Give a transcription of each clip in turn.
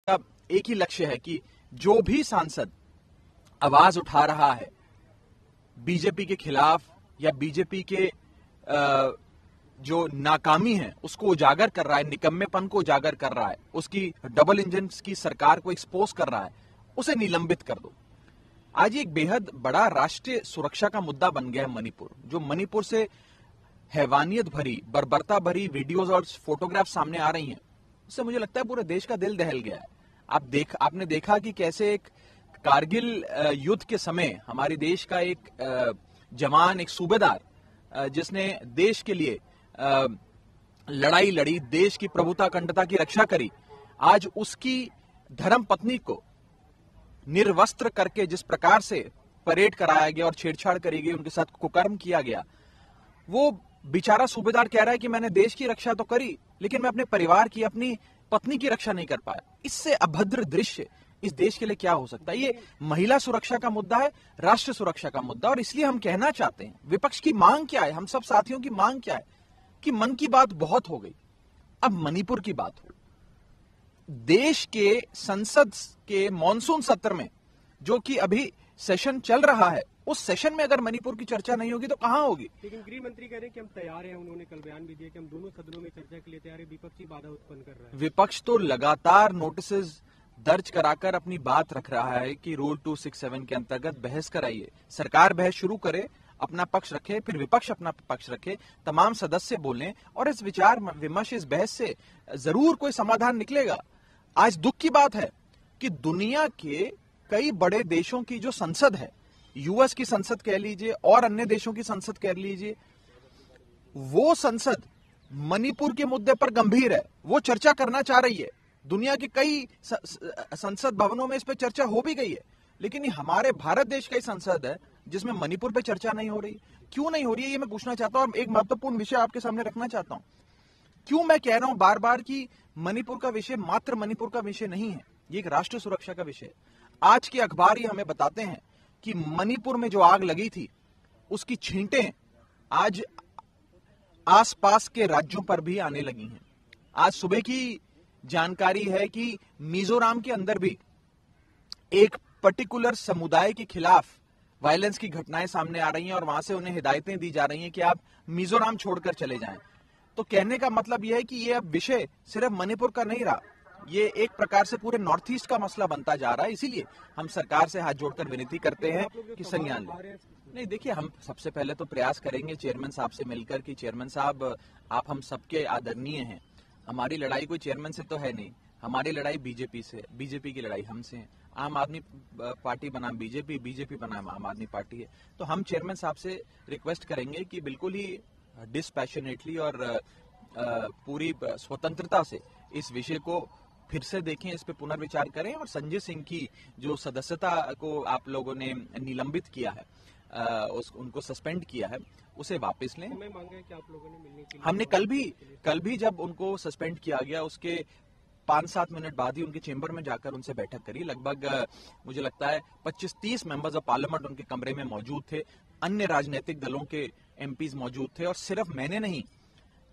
का एक ही लक्ष्य है कि जो भी सांसद आवाज उठा रहा है बीजेपी के खिलाफ या बीजेपी के जो नाकामी है उसको उजागर कर रहा है, निकम्मेपन को उजागर कर रहा है, उसकी डबल इंजन की सरकार को एक्सपोज कर रहा है, उसे निलंबित कर दो। आज एक बेहद बड़ा राष्ट्रीय सुरक्षा का मुद्दा बन गया है मणिपुर। जो मणिपुर से हैवानियत भरी, बर्बरता भरी वीडियोस और फोटोग्राफ सामने आ रही हैं, उससे मुझे लगता है पूरे देश का दिल दहल गया है। आपने देखा कि कैसे एक कारगिल युद्ध के समय हमारे देश का एक जवान, एक सूबेदार जिसने देश के लिए लड़ाई लड़ी, देश की प्रभुता अखंडता की रक्षा करी, आज उसकी धर्म पत्नी को निर्वस्त्र करके जिस प्रकार से परेड कराया गया और छेड़छाड़ करी गई, उनके साथ कुकर्म किया गया, वो बेचारा सूबेदार कह रहा है कि मैंने देश की रक्षा तो करी लेकिन मैं अपने परिवार की, अपनी पत्नी की रक्षा नहीं कर पाया। इससे अभद्र दृश्य इस देश के लिए क्या हो सकता है? ये महिला सुरक्षा का मुद्दा है, राष्ट्र सुरक्षा का मुद्दा। और इसलिए हम कहना चाहते हैं, विपक्ष की मांग क्या है, हम सब साथियों की मांग क्या है कि मन की बात बहुत हो गई, अब मणिपुर की बात हो। देश के संसद के मॉनसून सत्र में, जो कि अभी सेशन चल रहा है, उस सेशन में अगर मणिपुर की चर्चा नहीं होगी तो कहां होगी? लेकिन गृह मंत्री कह रहे हैं कि हम तैयार हैं, उन्होंने कल बयान भी दिया कि हम दोनों सदनों में चर्चा के लिए तैयार है, विपक्षी बाधा उत्पन्न कर रहा है। विपक्ष तो लगातार नोटिस दर्ज कराकर अपनी बात रख रहा है कि रूल 267 के अंतर्गत बहस कराइए, सरकार बहस शुरू करे, अपना पक्ष रखे, फिर विपक्ष अपना पक्ष रखे, तमाम सदस्य बोलें और इस विचार विमर्श, इस बहस से जरूर कोई समाधान निकलेगा। आज दुख की बात है कि दुनिया के कई बड़े देशों की जो संसद है, यूएस की संसद कह लीजिए और अन्य देशों की संसद कह लीजिए, वो संसद मणिपुर के मुद्दे पर गंभीर है, वो चर्चा करना चाह रही है। दुनिया के कई संसद भवनों में इस पर चर्चा हो भी गई है, लेकिन ये हमारे भारत देश का ही संसद है जिसमें मणिपुर पे चर्चा नहीं हो रही। क्यों नहीं हो रही है, ये मैं पूछना चाहता हूं और एक महत्वपूर्ण विषय आपके सामने रखना चाहता हूं। क्यों मैं कह रहा हूं बार बार कि मणिपुर का विषय मात्र मणिपुर का विषय नहीं है, ये एक राष्ट्र सुरक्षा का विषय है। आज के अखबार ये हमें बताते हैं कि मणिपुर में जो आग लगी थी उसकी छींटें आज आसपास के राज्यों पर भी आने लगी हैं। आज सुबह की जानकारी है कि मिजोरम के अंदर भी एक पर्टिकुलर समुदाय के खिलाफ वायलेंस की घटनाएं सामने आ रही हैं और वहां से उन्हें हिदायतें दी जा रही हैं कि आप मिजोरम छोड़कर चले जाएं। तो कहने का मतलब यह है कि यह अब विषय सिर्फ मणिपुर का नहीं रहा, ये एक प्रकार से पूरे नॉर्थ ईस्ट का मसला बनता जा रहा है। इसीलिए हम सरकार से हाथ जोड़कर विनती करते हैं कि संज्ञान लें। नहीं, देखिए, हम सबसे पहले तो प्रयास करेंगे चेयरमैन साहब से मिलकर कि चेयरमैन साहब, आप हम सबके आदरणीय हैं, हमारी लड़ाई कोई चेयरमैन से तो है नहीं, हमारी लड़ाई बीजेपी से, बीजेपी की लड़ाई हमसे है। आम आदमी पार्टी बनाम बीजेपी, बीजेपी बनाम आम आदमी पार्टी है। तो हम चेयरमैन साहब से रिक्वेस्ट करेंगे कि बिल्कुल ही डिस्पैशनेटली और पूरी स्वतंत्रता से इस विषय को फिर से देखें, इस पे पुनर्विचार करें और संजय सिंह की जो सदस्यता को आप लोगों ने निलंबित किया है, उनको सस्पेंड किया है, उसे वापस लें। मैं मांग रहा है कि आप लोगों ने मिलने के लिए, हमने कल भी जब उनको सस्पेंड किया गया उसके 5-7 मिनट बाद ही उनके चेंबर में जाकर उनसे बैठक करी। लगभग मुझे लगता है 25-30 मेंबर्स ऑफ पार्लियामेंट उनके कमरे में मौजूद थे, अन्य राजनीतिक दलों के एमपीज मौजूद थे और सिर्फ मैंने नहीं,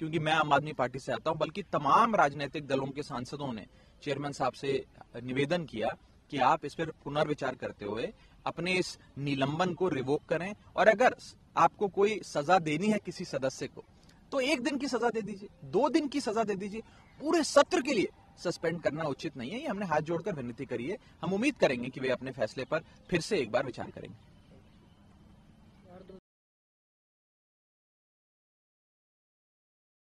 क्योंकि मैं आम आदमी पार्टी से आता हूं, बल्कि तमाम राजनीतिक दलों के सांसदों ने चेयरमैन साहब से निवेदन किया कि आप इस पर पुनर्विचार करते हुए अपने इस निलंबन को रिवोक करें और अगर आपको कोई सजा देनी है किसी सदस्य को तो 1 दिन की सजा दे दीजिए, 2 दिन की सजा दे दीजिए, पूरे सत्र के लिए सस्पेंड करना उचित नहीं है। ये हमने हाथ जोड़कर विनती करी है। हम उम्मीद करेंगे कि वे अपने फैसले पर फिर से एक बार विचार करेंगे।